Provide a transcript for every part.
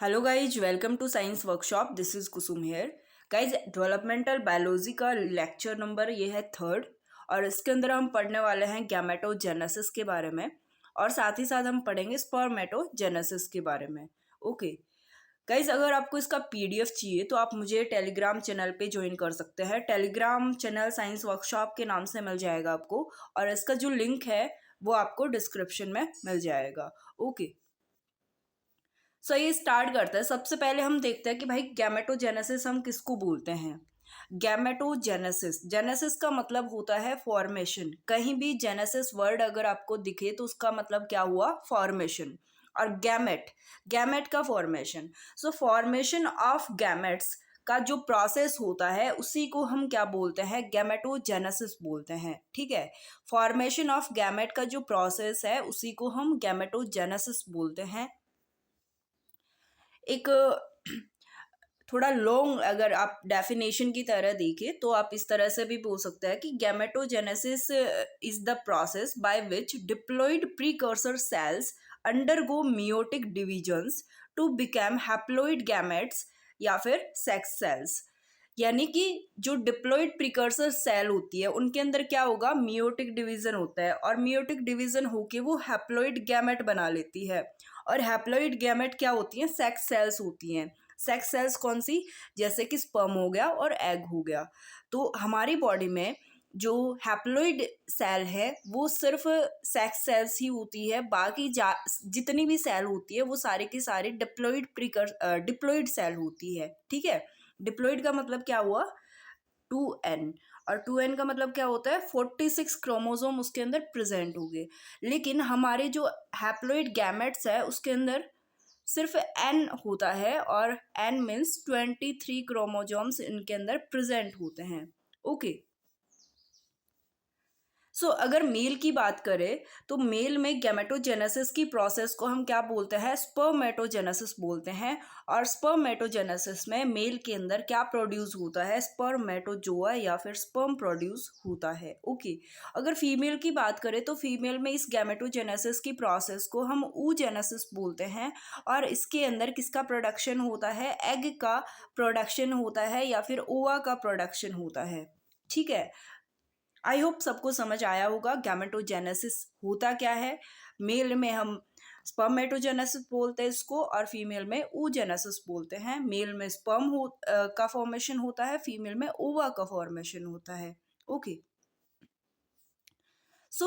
Hello guys, welcome to science workshop. This is Kusum here. Guys, developmental biology का lecture number ये है 3rd और इसके अंदर हम पढ़ने वाले हैं गैमेटोजेनेसिस के बारे में और साथ ही साथ हम पढ़ेंगे स्पर्मेटोजेनेसिस के बारे में। ओके गाइज, अगर आपको इसका पीडीएफ चाहिए तो आप मुझे टेलीग्राम चैनल पे ज्वाइन कर सकते हैं। टेलीग्राम चैनल साइंस वर्कशॉप के नाम से मिल जाएगा आपको और इसका जो लिंक है वो आपको डिस्क्रिप्शन में मिल जाएगा। ओके सो ये स्टार्ट करते हैं। सबसे पहले हम देखते हैं कि भाई गैमेटोजेनेसिस हम किसको बोलते हैं। गैमेटोजेनेसिस, जेनेसिस का मतलब होता है फॉर्मेशन। कहीं भी जेनेसिस वर्ड अगर आपको दिखे तो उसका मतलब क्या हुआ, फॉर्मेशन। और गैमेट, गैमेट का formation. So formation of gametes का जो प्रोसेस होता है उसी को हम क्या बोलते हैं, गैमेटोजेनेसिस बोलते हैं। ठीक है, फॉर्मेशन ऑफ गैमेट का जो प्रोसेस है उसी को हम गैमेटोजेनेसिस बोलते हैं। एक थोड़ा लॉन्ग अगर आप डेफिनेशन की तरह देखें तो आप इस तरह से भी बोल सकते हैं कि gametogenesis is the process by which diploid precursor cells undergo meiotic divisions to become haploid gametes या फिर सेक्स सेल्स। यानी कि जो डिप्लॉइड प्रिकर्सर सेल होती है उनके अंदर क्या होगा, मियोटिक डिवीजन होता है और मियोटिक डिवीजन होके वो हैप्लॉइड गैमेट बना लेती है। और हैप्लॉइड गैमेट क्या होती हैं, सेक्स सेल्स होती हैं। सेक्स सेल्स कौन सी, जैसे कि स्पर्म हो गया और एग हो गया। तो हमारी बॉडी में जो हैप्लॉइड सेल है वो सिर्फ सेक्स सेल्स ही होती है। बाकी जितनी भी सेल होती है वो सारी की सारी डिप्लॉइड सेल होती है। ठीक है, डिप्लॉइड का मतलब क्या हुआ, 2n। और 2n का मतलब क्या होता है, 46 क्रोमोसोम उसके अंदर प्रेजेंट हो गए। लेकिन हमारे जो हैप्लॉइड गैमेट्स है उसके अंदर सिर्फ n होता है और n मीन्स 23 क्रोमोसोम्स इनके अंदर प्रेजेंट होते हैं। ओके अगर मेल की बात करें तो मेल में गैमेटोजेनेसिस की प्रोसेस को हम क्या बोलते हैं, स्पर्मेटोजेनेसिस बोलते हैं। और स्पर्मेटोजेनेसिस में मेल के अंदर क्या प्रोड्यूस होता है, स्पर्मेटोजोआ या फिर स्पर्म प्रोड्यूस होता है। ओके अगर फीमेल की बात करें तो फीमेल में इस गैमेटोजेनेसिस की प्रोसेस को हम oogenesis बोलते हैं और इसके अंदर किसका प्रोडक्शन होता है, एग का प्रोडक्शन होता है या फिर ओवा का प्रोडक्शन होता है। ठीक है, आई होप सबको समझ आया होगा गैमेटोजेनेसिस होता क्या है। मेल में हम स्पर्मेटोजेनेसिस बोलते हैं इसको और फीमेल में oogenesis बोलते हैं। मेल में का फॉर्मेशन होता है, फीमेल में ओवा का फॉर्मेशन होता है। ओके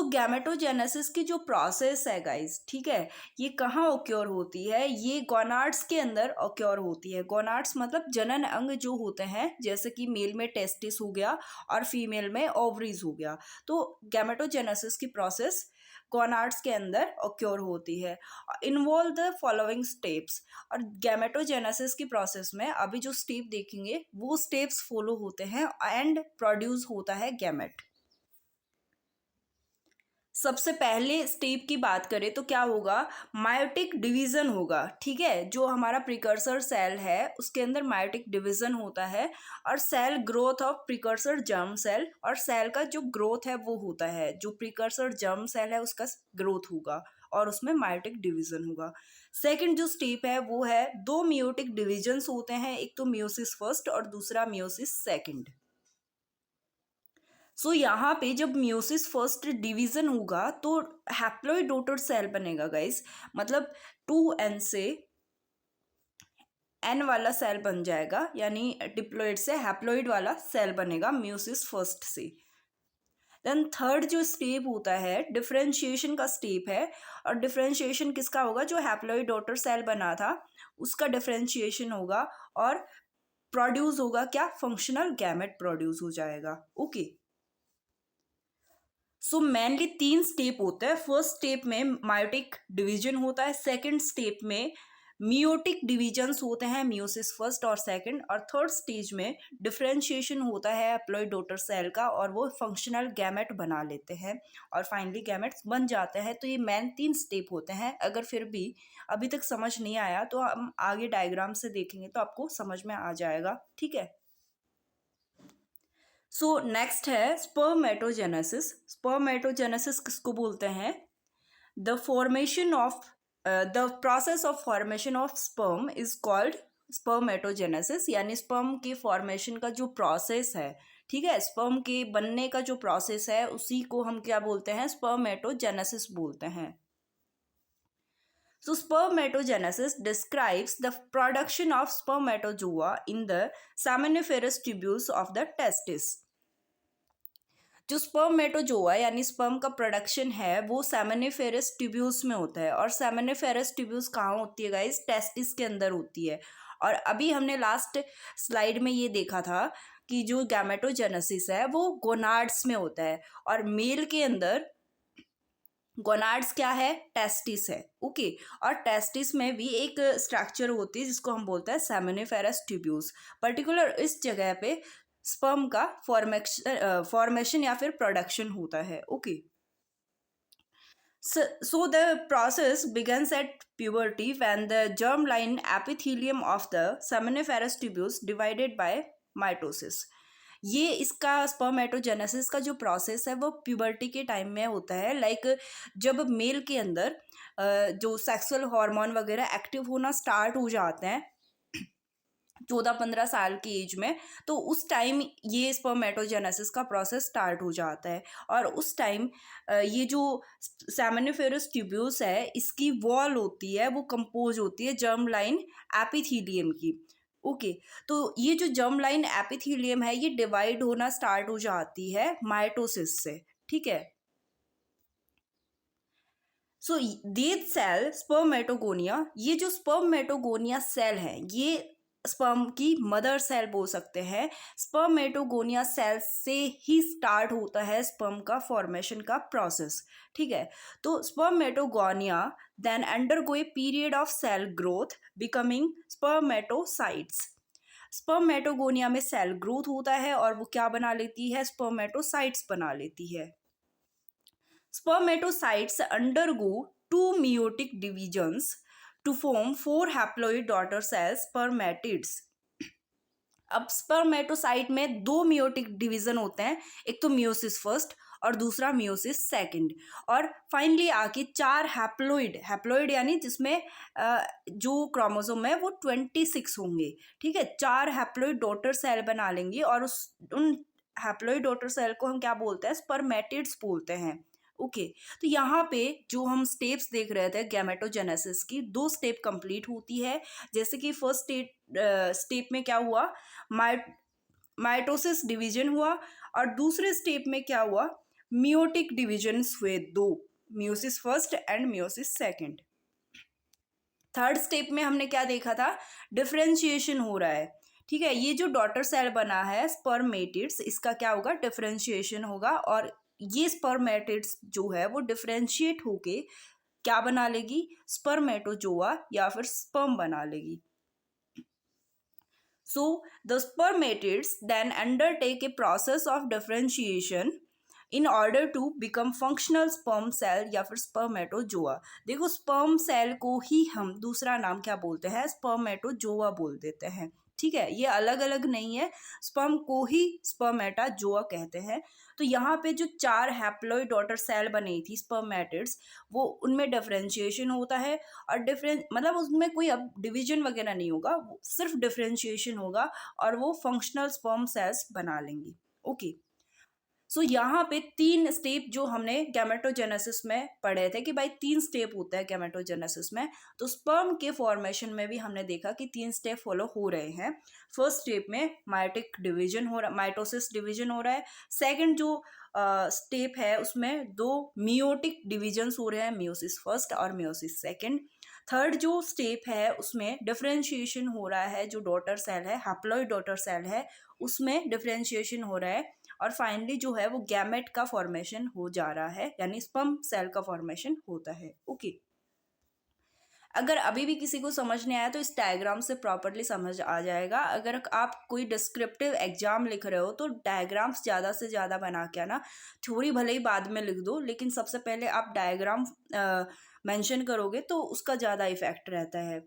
गैमेटोजेनेसिस की जो प्रोसेस है गाइस, ठीक है, ये कहाँ ओक्योर होती है, ये गोनाड्स के अंदर ओक्योर होती है। गोनाड्स मतलब जनन अंग जो होते हैं, जैसे कि मेल में टेस्टिस हो गया और फीमेल में ओवरीज हो गया। तो गैमेटोजेनेसिस की प्रोसेस गोनाड्स के अंदर ओक्योर होती है। Involve the following steps. और गैमेटोजेनेसिस की प्रोसेस में अभी जो स्टेप देखेंगे वो स्टेप्स फॉलो होते हैं एंड प्रोड्यूस होता है गैमेट। सबसे पहले स्टेप की बात करें तो क्या होगा, मायोटिक डिवीजन होगा। ठीक है, जो हमारा प्रिकर्सर सेल है उसके अंदर मायोटिक डिवीजन होता है और cell growth of precursor germ cell, और सेल का जो ग्रोथ है वो होता है, जो प्रिकर्सर जर्म सेल है उसका ग्रोथ होगा और उसमें मायोटिक डिवीजन होगा। सेकंड जो स्टेप है वो है, दो मियोटिक डिविजन्स होते हैं, एक तो मियोसिस फर्स्ट और दूसरा मियोसिस सेकंड। यहाँ पे जब मियोसिस फर्स्ट डिवीजन होगा तो हैप्लॉइड डॉटर सेल बनेगा गाइस। मतलब 2n से n वाला सेल बन जाएगा, यानी डिप्लॉइड से हैप्लॉइड वाला सेल बनेगा मियोसिस फर्स्ट से। देन थर्ड जो स्टेप होता है डिफरेंशिएशन का स्टेप है। और डिफरेंशिएशन किसका होगा, जो हैप्लॉइड डॉटर सेल बना था उसका डिफरेंशिएशन होगा और प्रोड्यूस होगा क्या, फंक्शनल गैमेट प्रोड्यूस हो जाएगा। ओके मेनली 3 स्टेप होते हैं। फर्स्ट स्टेप में मायोटिक डिवीजन होता है, सेकंड स्टेप में मियोटिक डिविजन्स होते हैं, मियोसिस फर्स्ट और सेकंड, और थर्ड स्टेज में डिफरेंशिएशन होता है हैप्लॉइड डॉटर सेल का और वो फंक्शनल गैमेट बना लेते हैं और फाइनली गैमेट्स बन जाते हैं। तो ये मेन 3 स्टेप होते हैं। अगर फिर भी अभी तक समझ नहीं आया तो हम आगे डायग्राम से देखेंगे तो आपको समझ में आ जाएगा। ठीक है, नेक्स्ट है स्पर्मेटोजेनेसिस। स्पर्मेटोजेनेसिस किसको बोलते हैं, the formation of the process of formation of sperm is called spermatogenesis, यानी स्पर्म के फॉर्मेशन का जो प्रोसेस है, ठीक है, स्पर्म के बनने का जो प्रोसेस है उसी को हम क्या बोलते हैं, स्पर्मेटोजेनेसिस बोलते हैं. So spermatogenesis describes the production of spermatozoa in the seminiferous tubules of the testis. जो स्पर्मेटोजोआ यानी स्पर्म का प्रोडक्शन है वो सेमिनिफेरस ट्यूब्यूल्स में होता है. और सेमिनिफेरस ट्यूब्यूल्स कहाँ होती है गाइस, टेस्टिस के अंदर होती है. और अभी हमने लास्ट स्लाइड में ये देखा था कि जो गैमेटोजेनेसिस है वो गोनाड्स में होता है, और मेल के अंदर गोनाड्स क्या है, टेस्टिस है. ओके, और टेस्टिस में भी एक स्ट्रक्चर होती है जिसको हम बोलते हैं सेमिनिफेरस ट्यूब्यूल्स. पर्टिकुलर इस जगह पे स्पर्म का फॉर्मेशन या फिर प्रोडक्शन होता है. Okay, so the process begins at puberty when the germline epithelium of the seminiferous tubules divided by mitosis. ये इसका स्पर्मेटोजेनेसिस का जो प्रोसेस है वो प्यूबर्टी के टाइम में होता है. लाइक जब मेल के अंदर जो सेक्सुअल हार्मोन वगैरह एक्टिव होना स्टार्ट हो जाते हैं 14-15 साल की एज में, तो उस टाइम ये स्पर्मेटोजेनेसिस का प्रोसेस स्टार्ट हो जाता है. और उस टाइम ये जो सेमिनिफेरस ट्यूब्यूल्स है इसकी वॉल होती है वो कंपोज होती है जर्म लाइन एपिथीलियम की. ओके, तो ये जो जर्म लाइन एपिथीलियम है ये डिवाइड होना स्टार्ट हो जाती है माइटोसिस से. ठीक है, सो देद सेल स्पर्मेटोगोनिया, ये जो स्पर्मेटोगोनिया सेल है ये स्पर्म की मदर सेल बोल सकते हैं. स्पर्मेटोगोनिया सेल से ही स्टार्ट होता है स्पर्म का फॉर्मेशन का प्रोसेस. ठीक है, तो spermatogonia then undergo a period of cell growth becoming spermatocytes. Spermatogonia में सेल ग्रोथ होता है और वो क्या बना लेती है, स्पर्मेटोसाइट्स बना लेती है. Spermatocytes undergo 2 meiotic divisions to form 4 haploid daughter cells, spermatids. अब स्पर्मेटोसाइट में 2 मियोटिक डिवीजन होते हैं, एक तो मियोसिस फर्स्ट और दूसरा मियोसिस सेकंड, और फाइनली आके 4 हैप्लॉइड यानी जिसमें जो क्रोमोसोम है वो 26 होंगे. ठीक है, 4 हैप्लॉइड डॉटर सेल बना लेंगे और उन हैप्लॉइड डॉटर सेल को हम क्या बोलते हैं, स्पर्मेटिड्स बोलते हैं. ओके, तो यहाँ पे जो हम स्टेप्स देख रहे थे गैमेटोजेनेसिस की, 2 स्टेप कंप्लीट होती है. जैसे कि फर्स्ट स्टेप में क्या हुआ, माइटोसिस डिवीजन हुआ, और दूसरे स्टेप में क्या हुआ, मियोटिक डिविजन्स हुए 2, meiosis first and meiosis second. Third step में हमने क्या देखा था, डिफरेंशिएशन हो रहा है. ठीक है, ये जो डॉटर सेल बना है स्पर्मेटिड्स, इसका क्या होगा, डिफरेंशिएशन होगा, और ये स्पर्मेटिड्स जो है वो डिफरेंशिएट होके क्या बना लेगी, स्पर्मेटोजोआ या फिर स्पर्म बना लेगी. So the spermatids then undertake a process of differentiation in order to become functional sperm cell या फिर स्पर्मेटोजोआ. देखो, स्पर्म सेल को ही हम दूसरा नाम क्या बोलते हैं, स्पर्मेटोजोआ बोल देते हैं. ठीक है, ये अलग अलग नहीं है, स्पर्म को ही स्पर्मेटाजोआ कहते हैं. तो यहाँ पे जो 4 हैप्लॉइड डॉटर सेल बनी थी स्पर्मेटिड्स, वो उनमें डिफरेंशिएशन होता है, और मतलब उसमें कोई अब डिवीजन वगैरह नहीं होगा, सिर्फ डिफरेंशिएशन होगा और वो फंक्शनल स्पर्म सेल्स बना लेंगी. ओके, सो यहाँ पे 3 स्टेप जो हमने गैमेटोजेनेसिस में पढ़े थे कि भाई 3 स्टेप होता है गैमेटोजेनेसिस में, तो स्पर्म के फॉर्मेशन में भी हमने देखा कि 3 स्टेप फॉलो हो रहे हैं. फर्स्ट स्टेप में माइटिक डिवीजन हो रहा, माइटोसिस डिवीजन हो रहा है. सेकंड जो स्टेप है उसमें 2 मियोटिक डिविजन्स हो रहे हैं, मियोसिस फर्स्ट और मियोसिस सेकंड. थर्ड जो स्टेप है उसमें डिफरेंशिएशन हो रहा है, जो डॉटर सेल है, हैप्लॉइड डॉटर सेल है, उसमें डिफरेंशिएशन हो रहा है, और फाइनली जो है वो गैमेट का फॉर्मेशन हो जा रहा है, यानी स्पर्म सेल का फॉर्मेशन होता है. ओके, अगर अभी भी किसी को समझ नहीं आया तो इस डायग्राम से प्रॉपरली समझ आ जाएगा. अगर आप कोई डिस्क्रिप्टिव एग्जाम लिख रहे हो तो डायग्राम्स ज़्यादा से ज़्यादा बना के आना. थ्योरी भले ही बाद में लिख दो, लेकिन सबसे पहले आप डायग्राम मेंशन करोगे तो उसका ज़्यादा इफेक्ट रहता है.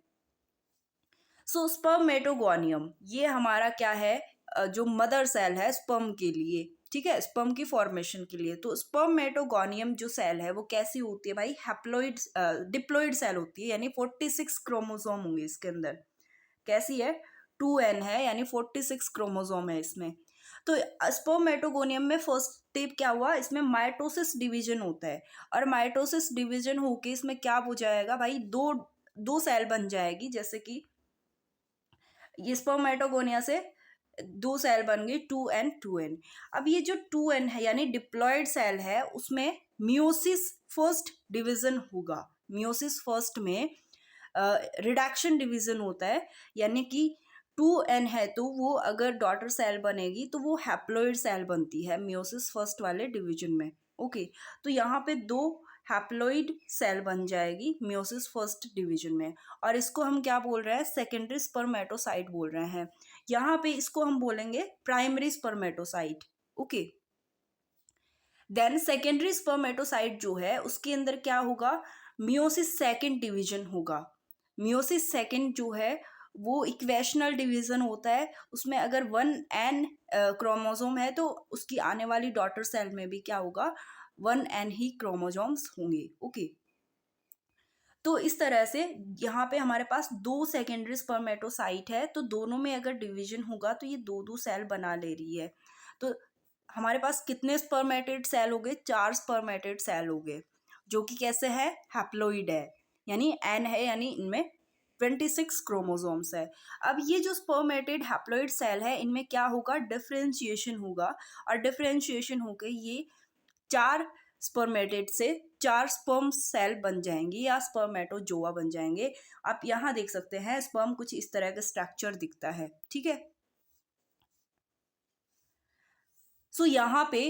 सो स्पर्मेटोगोनियम ये हमारा क्या है, जो मदर सेल है स्पर्म के लिए. ठीक है, स्पर्म की फॉर्मेशन के लिए। तो स्पर्मेटोगोनियम जो सेल है वो कैसी होती है भाई, हैप्लॉइड डिप्लॉइड सेल होती है, यानी 46 क्रोमोसोम होंगे इसके अंदर। कैसी है, 2n है, यानी 46 क्रोमोसोम है इसमें। तो स्पर्मेटोगोनियम में फर्स्ट स्टेप क्या हुआ, इसमें माइटोसिस डिवीजन होता है, और माइटोसिस डिवीजन होके इसमें क्या हो जाएगा भाई, दो दो सेल बन जाएगी, जैसे कि ये स्पर्मेटोगोनिया से दो सेल बन गई 2n 2n। अब ये जो 2n है यानी डिप्लॉयड सेल है, उसमें मियोसिस फर्स्ट डिवीजन होगा। मियोसिस फर्स्ट में रिडक्शन डिवीजन होता है, यानी कि 2n है तो वो अगर डॉटर सेल बनेगी तो वो हैप्लॉइड सेल बनती है मियोसिस फर्स्ट वाले डिवीजन में। ओके, तो यहाँ पे दो हैप्लॉइड सेल बन जाएगी मियोसिस फर्स्ट डिवीजन में, और इसको हम क्या बोल रहे हैं, सेकेंडरी स्पर्मेटोसाइट बोल रहे हैं। यहाँ पे इसको हम बोलेंगे primary spermatocyte. Okay, then secondary spermatocyte जो है उसके अंदर क्या होगा, मियोसिस सेकेंड डिवीजन होगा। मियोसिस सेकेंड जो है वो इक्वेशनल डिवीजन होता है, उसमें अगर 1n क्रोमोसोम है तो उसकी आने वाली डॉटर सेल में भी क्या होगा, 1n ही क्रोमोसोम्स होंगे। ओके, तो इस तरह से यहाँ पे हमारे पास दो सेकेंडरी स्पर्मेटोसाइट है, तो दोनों में अगर डिवीजन होगा तो ये दो दो सेल बना ले रही है। तो हमारे पास कितने स्पर्मेटेड सेल हो गए, 4 स्पर्मेटेड सेल हो गए, जो कि कैसे है, हैप्लॉइड है, यानी n है, यानी इनमें 26 क्रोमोसोम्स है। अब ये जो स्पर्मेटेड हैप्लॉइड सेल है इनमें क्या होगा, डिफरेंशिएशन होगा, और डिफरेंशिएशन होकर ये 4 स्पर्मेटेड से 4 स्पर्म सेल बन जाएंगी या स्पर्मेटोजोआ बन जाएंगे। आप यहाँ देख सकते हैं स्पर्म कुछ इस तरह का स्ट्रक्चर दिखता है। ठीक है, सो यहाँ पे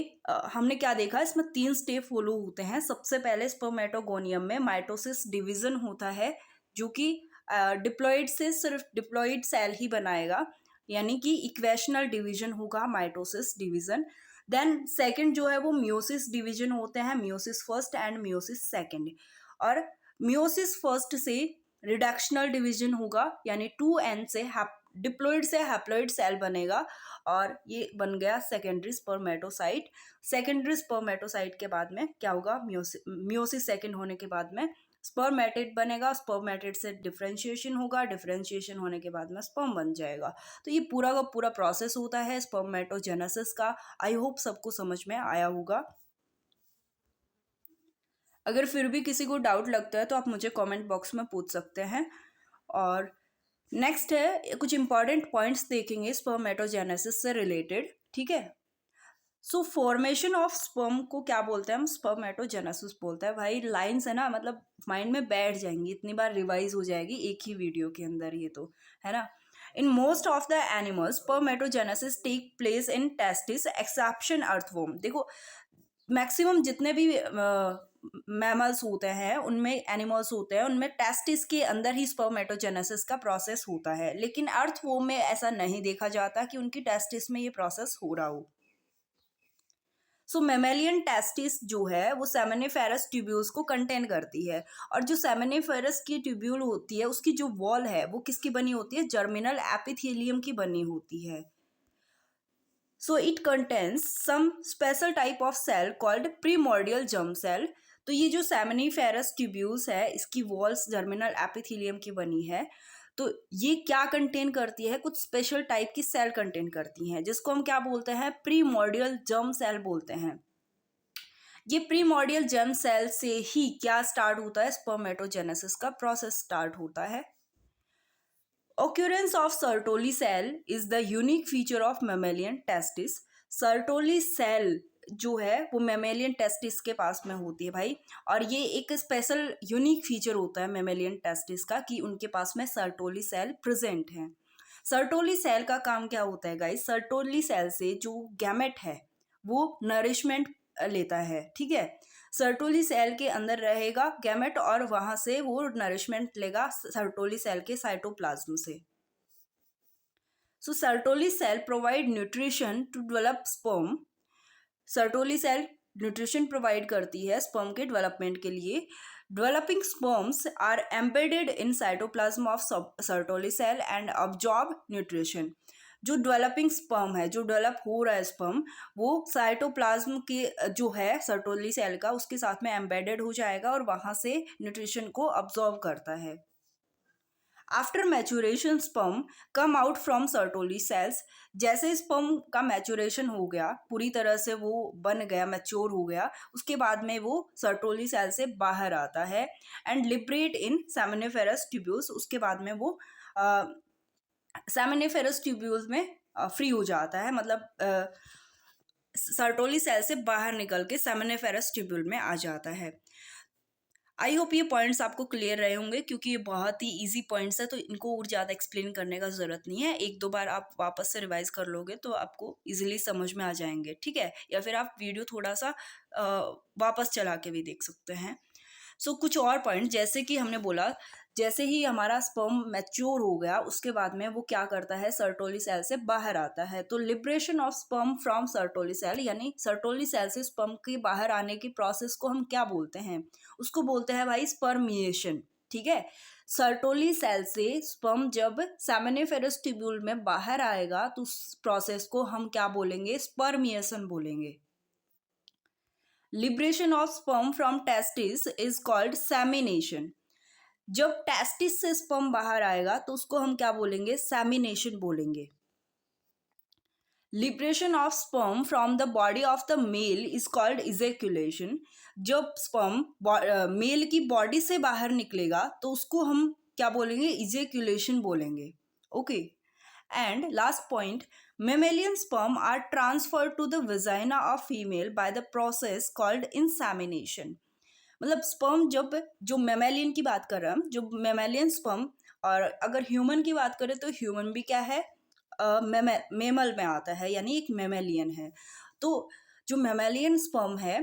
हमने क्या देखा, इसमें 3 स्टेप फॉलो होते हैं। सबसे पहले स्पर्मेटोगोनियम में माइटोसिस डिवीजन होता है, जो कि डिप्लॉइड से सिर्फ डिप्लॉइड सेल ही बनाएगा, यानी कि इक्वेशनल डिवीजन होगा माइटोसिस डिवीजन। देन सेकंड जो है वो मियोसिस डिवीजन होते हैं, meiosis first and meiosis second, और मियोसिस फर्स्ट से रिडक्शनल डिवीजन होगा, यानी 2n से डिप्लॉइड से हैप्लॉइड सेल बनेगा, और ये बन गया सेकेंडरी स्पर्मेटोसाइट। सेकेंडरी स्पर्मेटोसाइट के बाद में क्या होगा, मियोसिस सेकेंड होने के बाद में स्पर्मेटेड बनेगा, स्पर्मेटेड से डिफरेंशिएशन होगा, डिफरेंशिएशन होने के बाद में स्पर्म बन जाएगा। तो ये पूरा का पूरा प्रोसेस होता है स्पर्मेटोजेनेसिस का। आई होप सबको समझ में आया होगा। अगर फिर भी किसी को डाउट लगता है तो आप मुझे कमेंट बॉक्स में पूछ सकते हैं। और नेक्स्ट है, कुछ इंपॉर्टेंट पॉइंट्स देखेंगे स्पर्मेटोजेनेसिस से रिलेटेड। ठीक है, सो फॉर्मेशन ऑफ स्पर्म को क्या बोलते हैं हम, स्पर्मेटोजेनेसिस बोलते हैं। भाई लाइन्स है ना, मतलब माइंड में बैठ जाएंगी, इतनी बार रिवाइज हो जाएगी एक ही वीडियो के अंदर, ये तो है ना। In most of the animals spermatogenesis take place in testis exception earthworm. देखो मैक्सिमम जितने भी मैमल्स होते हैं उनमें, एनिमल्स होते हैं उनमें टेस्टिस के अंदर ही स्पर्मेटोजेनेसिस का प्रोसेस होता है, लेकिन अर्थवॉर्म में ऐसा नहीं देखा जाता कि उनकी टेस्टिस में ये प्रोसेस हो रहा हो। सो मेमेलियन टेस्टिस जो है वो सेमेनिफेरस ट्यूब्यूल्स को कंटेन करती है, और जो सेमेनिफेरस की ट्यूब्यूल होती है उसकी जो वॉल है वो किसकी बनी होती है, जर्मिनल एपिथेलियम की बनी होती है। So it contains some special type of cell called primordial germ cell। तो ये जो सेमिनिफेरस ट्यूब्यूल्स है इसकी वॉल्स जर्मिनल एपिथेलियम की बनी है, तो ये क्या कंटेन करती है, कुछ स्पेशल टाइप की सेल कंटेन करती हैं, जिसको हम क्या बोलते हैं, प्रीमोर्डियल जर्म सेल बोलते हैं। ये प्रीमोर्डियल जर्म सेल से ही क्या स्टार्ट होता है, स्पर्मेटोजेनेसिस का प्रोसेस स्टार्ट होता है। Occurrence of Sertoli cell is the unique feature of mammalian testis। Sertoli cell जो है वो मेमेलियन टेस्टिस के पास में होती है भाई, और ये एक स्पेशल यूनिक फीचर होता है मेमेलियन टेस्टिस का कि उनके पास में सर्टोली सेल प्रेजेंट है। सर्टोली सेल का काम क्या होता है गाइस, सर्टोली सेल से जो गैमेट है वो नरिशमेंट लेता है। ठीक है, सर्टोली सेल के अंदर रहेगा गैमेट, और वहां से वो नरिशमेंट लेगा सर्टोली सेल के साइटोप्लाज्म से। So Sertoli cell provide nutrition to develop sperm. Sertoli cell nutrition provide करती है स्पर्म के डेवलपमेंट के लिए। Developing sperms are embedded in cytoplasm of Sertoli cell and absorb nutrition. जो डेवलपिंग स्पर्म है, जो डेवलप हो रहा है स्पर्म, वो साइटोप्लाज्म के जो है सर्टोली सेल का, उसके साथ में एम्बेडेड हो जाएगा और वहाँ से न्यूट्रिशन को अब्जॉर्ब करता है। After maturation sperm come out from Sertoli cells, जैसे स्पर्म का मैचुरेशन हो गया, पूरी तरह से वो बन गया, मैच्योर हो गया, उसके बाद में वो सर्टोली सेल से बाहर आता है and liberate in seminiferous tubules, उसके बाद में वो सेमिनिफेरस ट्यूब्यूल्स में फ्री हो जाता है, मतलब सर्टोली सेल से बाहर निकल के सेमिनिफेरस ट्यूब्यूल में आ जाता है। आई होप ये पॉइंट्स आपको क्लियर रहे होंगे, क्योंकि ये बहुत ही इजी पॉइंट्स है, तो इनको और ज़्यादा एक्सप्लेन करने का ज़रूरत नहीं है। एक दो बार आप वापस से रिवाइज कर लोगे तो आपको इजीली समझ में आ जाएंगे, ठीक है। या फिर आप वीडियो थोड़ा सा वापस चला के भी देख सकते हैं। सो कुछ और पॉइंट, जैसे कि हमने बोला, जैसे ही हमारा स्पर्म मैच्योर हो गया, उसके बाद में वो क्या करता है, सर्टोली सेल से बाहर आता है। तो liberation of sperm from Sertoli cell, यानी सर्टोली सेल से स्पर्म के बाहर आने की प्रोसेस को हम क्या बोलते हैं, उसको बोलते हैं भाई स्पर्मिएशन, ठीक है। सर्टोली सेल से स्पर्म जब सेमिनिफेरस ट्यूब्यूल में बाहर आएगा तो उस प्रोसेस को हम क्या बोलेंगे, स्पर्मिएशन बोलेंगे। Liberation of sperm from testis is called semination. जब टेस्टिस से स्पर्म बाहर आएगा तो उसको हम क्या बोलेंगे, सेमिनेशन बोलेंगे। Liberation of sperm from the body of the male is called ejaculation. जब स्पर्म मेल की बॉडी से बाहर निकलेगा तो उसको हम क्या बोलेंगे, इजेक्यूलेशन बोलेंगे। Okay, and last point, mammalian sperm are transferred to the vagina of female by the process called insemination। मतलब स्पर्म, जब जो मेमेलियन की बात कर रहे हैं हम, जो मेमेलियन स्पर्म, और अगर ह्यूमन की बात करें तो ह्यूमन भी क्या है, मेमल में आता है, यानी एक मेमेलियन है। तो जो मेमेलियन स्पर्म है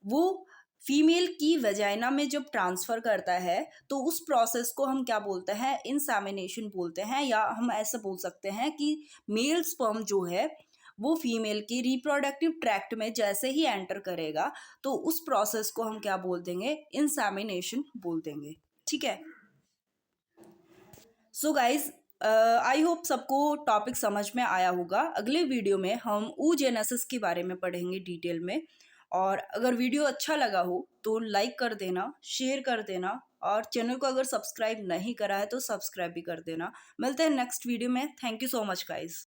वो फीमेल की वेजाइना में जब ट्रांसफ़र करता है तो उस प्रोसेस को हम क्या बोलते हैं, इंसेमिनेशन बोलते हैं। या हम ऐसे बोल सकते हैं कि मेल स्पर्म जो है वो फीमेल की रिप्रोडक्टिव ट्रैक्ट में जैसे ही एंटर करेगा तो उस प्रोसेस को हम क्या बोल देंगे, इंसेमिनेशन बोल देंगे, ठीक है। सो गाइज, आई होप सबको टॉपिक समझ में आया होगा। अगले वीडियो में हम oogenesis के बारे में पढ़ेंगे डिटेल में। और अगर वीडियो अच्छा लगा हो तो लाइक कर देना, शेयर कर देना, और चैनल को अगर सब्सक्राइब नहीं करा है तो सब्सक्राइब भी कर देना। मिलते हैं नेक्स्ट वीडियो में। Thank you so much guys.